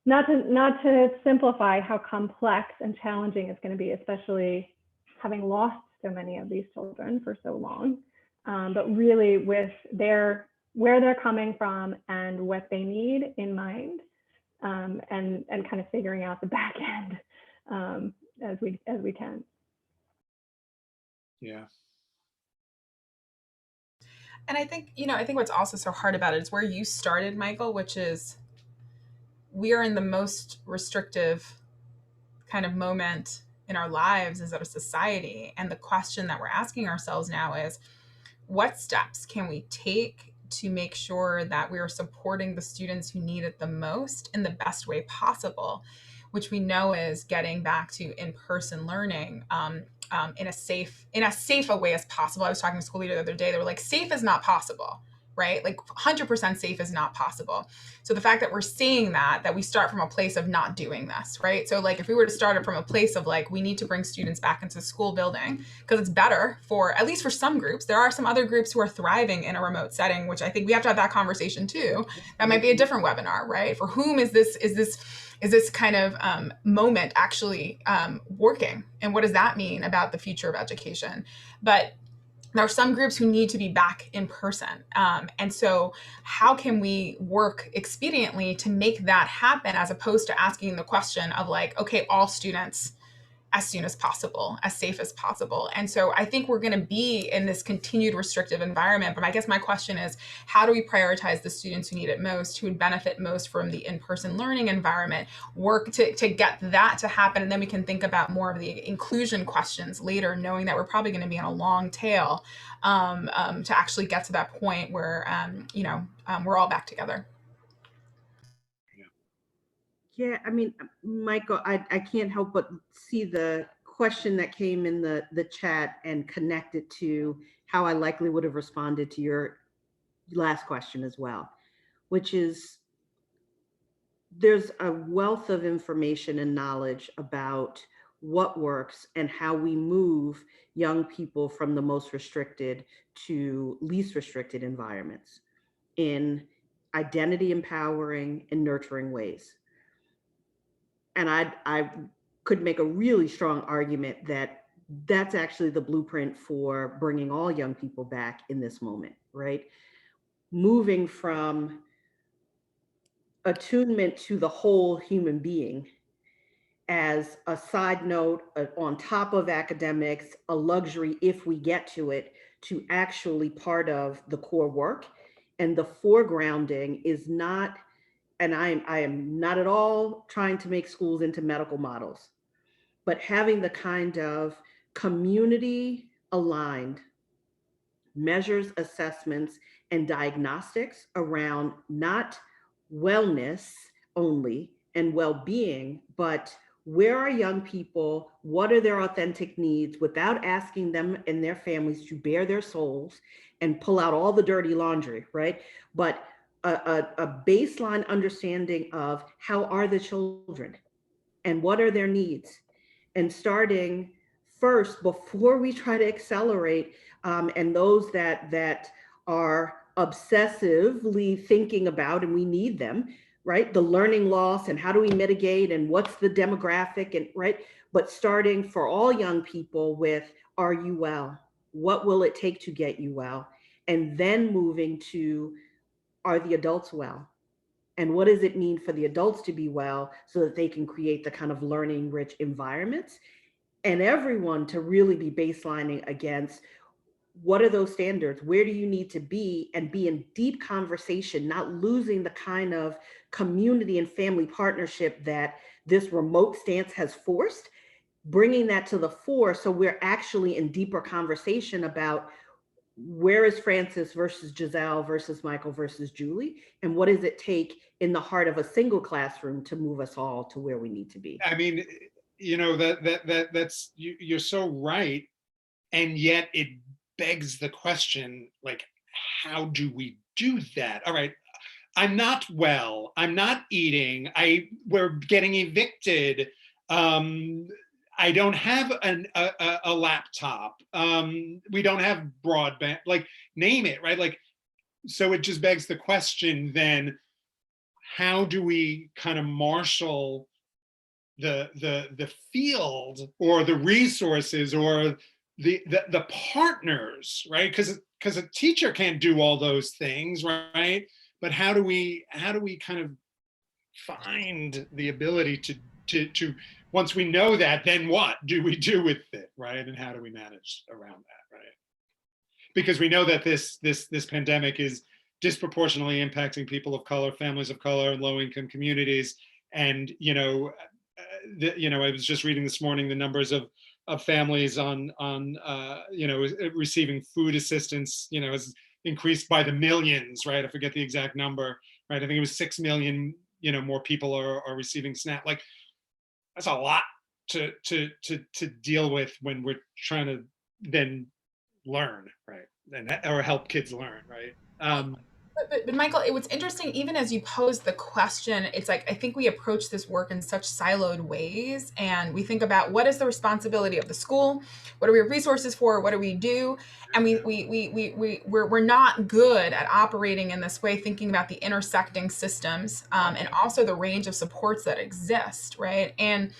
not to simplify how complex and challenging it's going to be, especially having lost so many of these children for so long, but really with where they're coming from and what they need in mind, and kind of figuring out the back end as we can. Yeah. And I think what's also so hard about it is where you started, Michael, which is we are in the most restrictive kind of moment in our lives as a society. And the question that we're asking ourselves now is, what steps can we take to make sure that we are supporting the students who need it the most in the best way possible, which we know is getting back to in-person learning in as safe a way as possible. I was talking to a school leader the other day. They were like, safe is not possible, right? Like 100% safe is not possible. So the fact that we're seeing that we start from a place of not doing this, right? So like if we were to start it from a place of like, we need to bring students back into the school building because it's better for, at least for some groups. There are some other groups who are thriving in a remote setting, which I think we have to have that conversation too. That might be a different webinar, right? For whom is this kind of moment actually working? And what does that mean about the future of education? But there are some groups who need to be back in person. And so how can we work expediently to make that happen, as opposed to asking the question of like, okay, all students as soon as possible, as safe as possible. And so I think we're going to be in this continued restrictive environment. But I guess my question is, how do we prioritize the students who need it most, who would benefit most from the in-person learning environment, work to get that to happen? And then we can think about more of the inclusion questions later, knowing that we're probably going to be on a long tail to actually get to that point where, we're all back together. Yeah, I mean, Michael, I can't help but see the question that came in the chat and connect it to how I likely would have responded to your last question as well, which is there's a wealth of information and knowledge about what works and how we move young people from the most restricted to least restricted environments in identity empowering and nurturing ways. And I could make a really strong argument that that's actually the blueprint for bringing all young people back in this moment, right? Moving from attunement to the whole human being as a side note on top of academics, a luxury if we get to it, to actually part of the core work. And the foregrounding is not, and I am not at all trying to make schools into medical models, but having the kind of community aligned measures, assessments, and diagnostics around not wellness only and well-being, but where are young people, what are their authentic needs, without asking them and their families to bare their souls and pull out all the dirty laundry, right? But a baseline understanding of how are the children and what are their needs, and starting first before we try to accelerate, and those that are obsessively thinking about, and we need them, right? The learning loss and how do we mitigate and what's the demographic, and right? But starting for all young people with, are you well? What will it take to get you well? And then moving to, are the adults well? And what does it mean for the adults to be well so that they can create the kind of learning rich environments, and everyone to really be baselining against what are those standards? Where do you need to be, and be in deep conversation, not losing the kind of community and family partnership that this remote stance has forced, bringing that to the fore. So we're actually in deeper conversation about where is Francis versus Giselle versus Michael versus Julie, and what does it take in the heart of a single classroom to move us all to where we need to be? I mean, that's you're so right, and yet it begs the question, like, how do we do that? All right, I'm not well, I'm not eating, we're getting evicted, I don't have a laptop, we don't have broadband, like, name it, right? Like, so it just begs the question then, how do we kind of marshal the field or the resources or the partners, right? Because a teacher can't do all those things, right? But how do we kind of find the ability to once we know that, then what do we do with it, right? And how do we manage around that, right? Because we know that this pandemic is disproportionately impacting people of color, families of color, and low-income communities. And I was just reading this morning the numbers of families on receiving food assistance, has increased by the millions, right? I forget the exact number, right? I think it was 6 million, more people are receiving SNAP. Like, that's a lot to deal with when we're trying to then learn, right? Or help kids learn, right? But Michael, it was interesting, even as you posed the question, it's like, I think we approach this work in such siloed ways, and we think about what is the responsibility of the school? What do we have resources for? What do we do? And we're not good at operating in this way, thinking about the intersecting systems, and also the range of supports that exist, right? And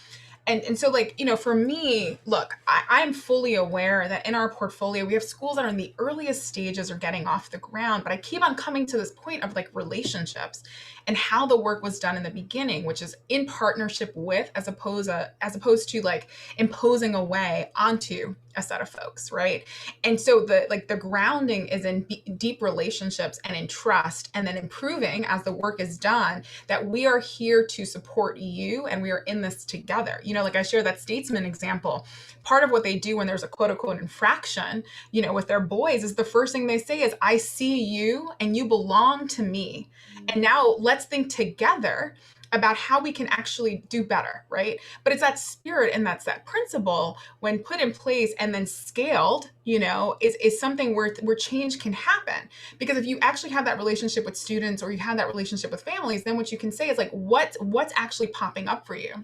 And so, like, for me, look, I'm fully aware that in our portfolio, we have schools that are in the earliest stages or getting off the ground, but I keep on coming to this point of like relationships and how the work was done in the beginning, which is in partnership with, as opposed to like imposing a way onto a set of folks, right? And so the grounding is in deep relationships and in trust, and then improving as the work is done, that we are here to support you and we are in this together. Like I share that Statesman example. Part of what they do when there's a quote unquote infraction, with their boys, is the first thing they say is, I see you and you belong to me. And now let's think together about how we can actually do better, right? But it's that spirit and that's that principle, when put in place and then scaled, is something where change can happen. Because if you actually have that relationship with students, or you have that relationship with families, then what you can say is like, what's actually popping up for you?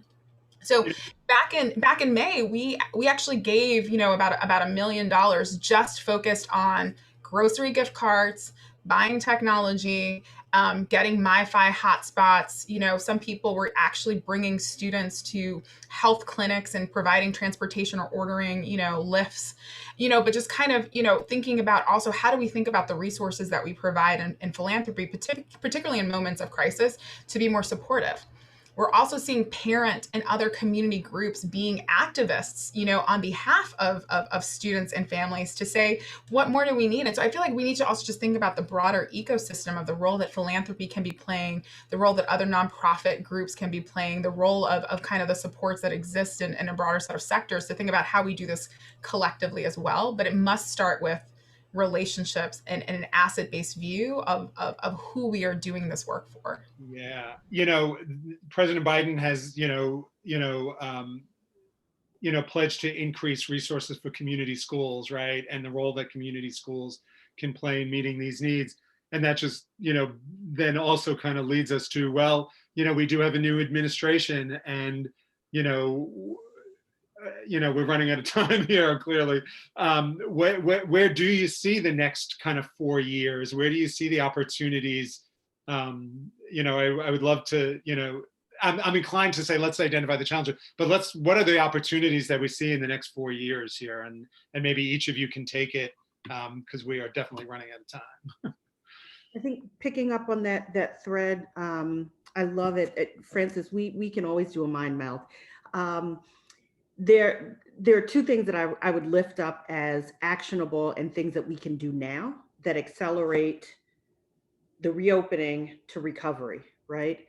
So back in May, we actually gave, about $1 million just focused on grocery gift cards, buying technology, getting MiFi hotspots. Some people were actually bringing students to health clinics and providing transportation or ordering, lifts, but just kind of, thinking about also, how do we think about the resources that we provide in philanthropy, particularly in moments of crisis, to be more supportive. We're also seeing parent and other community groups being activists, on behalf of students and families, to say, what more do we need? And so I feel like we need to also just think about the broader ecosystem of the role that philanthropy can be playing, the role that other nonprofit groups can be playing, the role of kind of the supports that exist in a broader set of sectors, to think about how we do this collectively as well. But it must start with relationships and an asset-based view of who we are doing this work for. Yeah, President Biden has, pledged to increase resources for community schools, right? And the role that community schools can play in meeting these needs. And that just, then also kind of leads us to, well, we do have a new administration, and, we're running out of time here, clearly. Where do you see the next kind of 4 years? Where do you see the opportunities? I would love to, I'm inclined to say, let's identify the challenges, but what are the opportunities that we see in the next 4 years here? And maybe each of you can take it, because we are definitely running out of time. I think picking up on that thread, I love it. Francis, we can always do a mind meld. There are two things that I would lift up as actionable and things that we can do now that accelerate the reopening to recovery, right?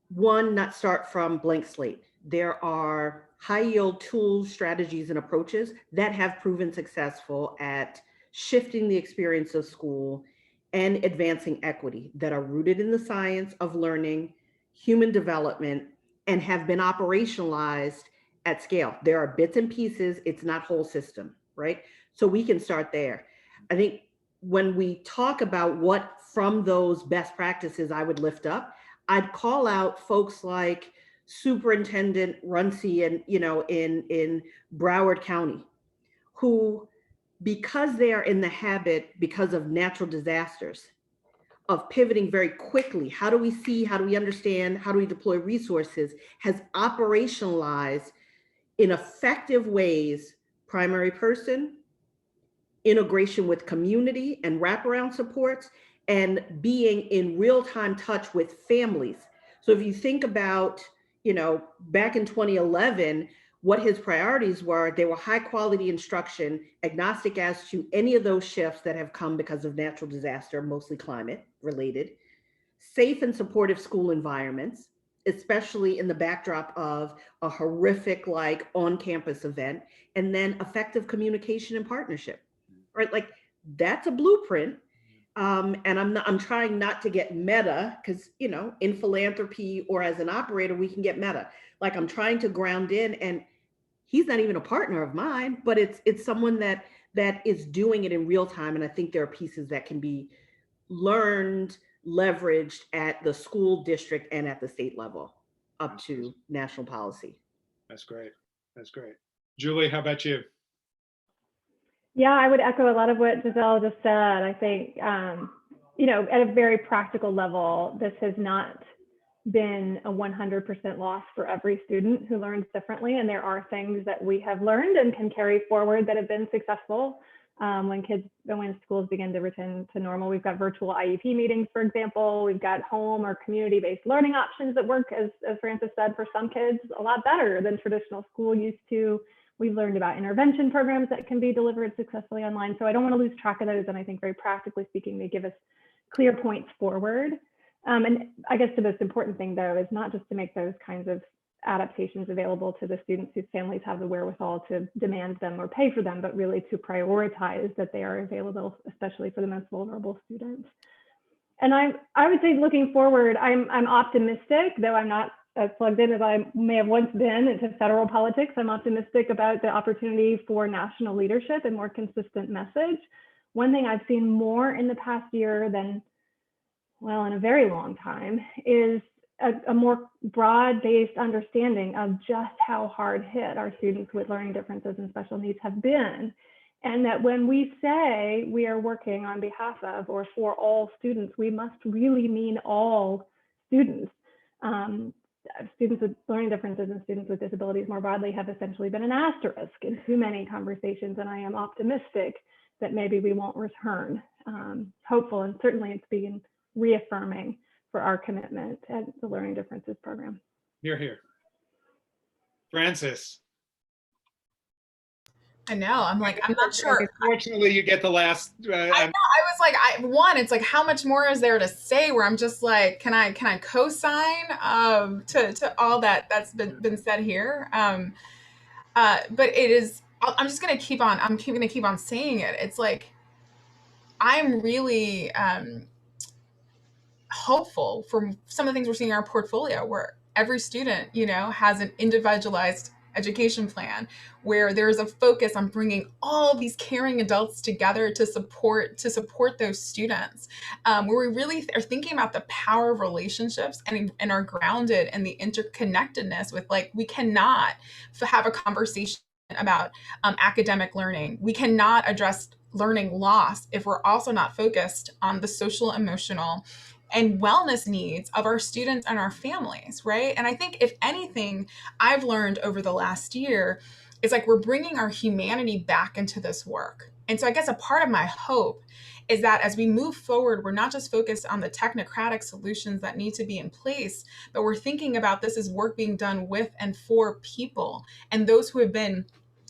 One, not start from blank slate. There are high yield tools, strategies, and approaches that have proven successful at shifting the experience of school and advancing equity, that are rooted in the science of learning, human development, and have been operationalized at scale. There are bits and pieces, it's not whole system, right? So we can start there. I think when we talk about what from those best practices I would lift up, I'd call out folks like Superintendent Runcie and, in Broward County, who, because they are in the habit, because of natural disasters, of pivoting very quickly, how do we see, how do we understand, how do we deploy resources, has operationalized in effective ways primary person, integration with community and wraparound supports, and being in real-time touch with families. So if you think about, back in 2011, what his priorities were, they were high quality instruction, agnostic as to any of those shifts that have come because of natural disaster, mostly climate related, safe and supportive school environments, especially in the backdrop of a horrific like on-campus event, and then effective communication and partnership, right? Like that's a blueprint. And I'm trying not to get meta, because, in philanthropy or as an operator, we can get meta. Like I'm trying to ground in, and he's not even a partner of mine, but it's someone that is doing it in real time. And I think there are pieces that can be learned, leveraged at the school district and at the state level up to national policy. That's great. That's great. Julie, how about you? Yeah, I would echo a lot of what Giselle just said. I think, at a very practical level, this has not been a 100% loss for every student who learns differently. And there are things that we have learned and can carry forward that have been successful when schools begin to return to normal. We've got virtual IEP meetings, for example. We've got home or community-based learning options that work, as Francis said, for some kids a lot better than traditional school used to. We've learned about intervention programs that can be delivered successfully online. So I don't want to lose track of those. And I think very practically speaking, they give us clear points forward. And I guess the most important thing, though, is not just to make those kinds of adaptations available to the students whose families have the wherewithal to demand them or pay for them, but really to prioritize that they are available, especially for the most vulnerable students. And I would say, looking forward, I'm optimistic, though I'm not as plugged in as I may have once been into federal politics. I'm optimistic about the opportunity for national leadership and more consistent message. One thing I've seen more in the past year than, well, in a very long time, is a more broad-based understanding of just how hard hit our students with learning differences and special needs have been. And that when we say we are working on behalf of or for all students, we must really mean all students. Students with learning differences and students with disabilities more broadly have essentially been an asterisk in too many conversations. And I am optimistic that maybe we won't return. Hopeful, and certainly it's being reaffirming for our commitment at the Learning Differences program. You're here. Francis. I know. I'm like, I'm not sure. Unfortunately, you get the last. I know. I was like, it's like, how much more is there to say? Where I'm just like, can I co-sign to all that's been said here? But it is. I'm just gonna keep on. I'm gonna keep on saying it. It's like, I'm really hopeful for some of the things we're seeing in our portfolio, where every student, has an individualized education plan, where there's a focus on bringing all these caring adults together to support those students, where we really are thinking about the power of relationships and are grounded in the interconnectedness with, like, we cannot have a conversation about academic learning. We cannot address learning loss if we're also not focused on the social, emotional, and wellness needs of our students and our families, right? And I think, if anything, I've learned over the last year is, like, we're bringing our humanity back into this work. And so I guess a part of my hope is that as we move forward, we're not just focused on the technocratic solutions that need to be in place, but we're thinking about this as work being done with and for people and those who have been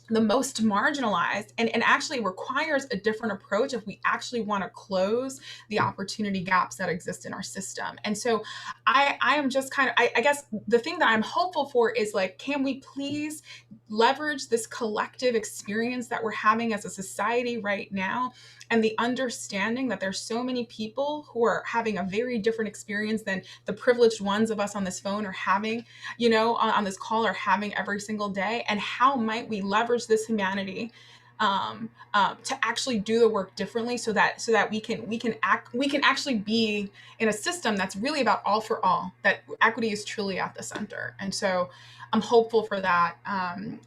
the most marginalized, and actually requires a different approach if we actually want to close the opportunity gaps that exist in our system. And so I am just kind of, I guess the thing that I'm hopeful for is, like, can we please leverage this collective experience that we're having as a society right now, and the understanding that there's so many people who are having a very different experience than the privileged ones of us on this phone are having, on this call, are having every single day. And how might we leverage this humanity to actually do the work differently, so that we can actually be in a system that's really about all for all, that equity is truly at the center. And so I'm hopeful for that,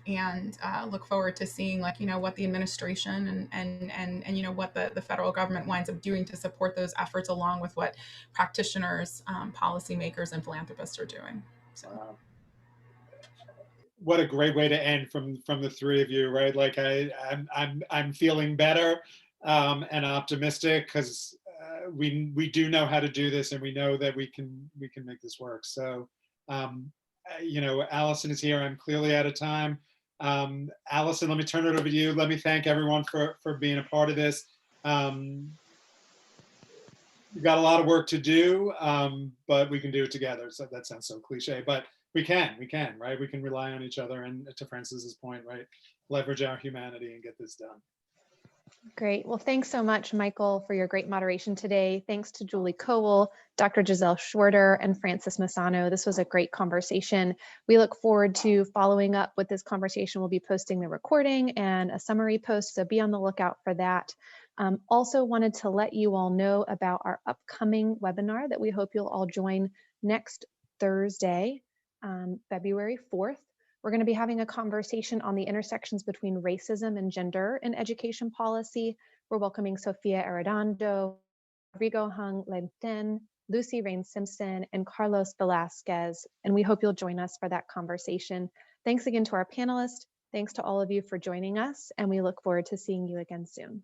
and look forward to seeing, like, what the administration and what the federal government winds up doing to support those efforts, along with what practitioners, policymakers, and philanthropists are doing. So. Wow. What a great way to end from the three of you, right? Like, I'm feeling better and optimistic, because we do know how to do this, and we know that we can make this work. So, Allison is here. I'm clearly out of time. Allison, let me turn it over to you. Let me thank everyone for being a part of this. We've got a lot of work to do, but we can do it together. So that sounds so cliche, but we can, right? We can rely on each other, and, to Francis's point, right, leverage our humanity and get this done. Great. Well, thanks so much, Michael, for your great moderation today. Thanks to Julie Cowell, Dr. Giselle Schwarter, and Francis Massano. This was a great conversation. We look forward to following up with this conversation. We'll be posting the recording and a summary post, so be on the lookout for that. Also wanted to let you all know about our upcoming webinar that we hope you'll all join next Thursday, February 4th. We're going to be having a conversation on the intersections between racism and gender in education policy. We're welcoming Sofia Arredondo, Rodrigo Hung Lenten, Lucy Rain Simpson, and Carlos Velasquez, and we hope you'll join us for that conversation. Thanks again to our panelists. Thanks to all of you for joining us, and we look forward to seeing you again soon.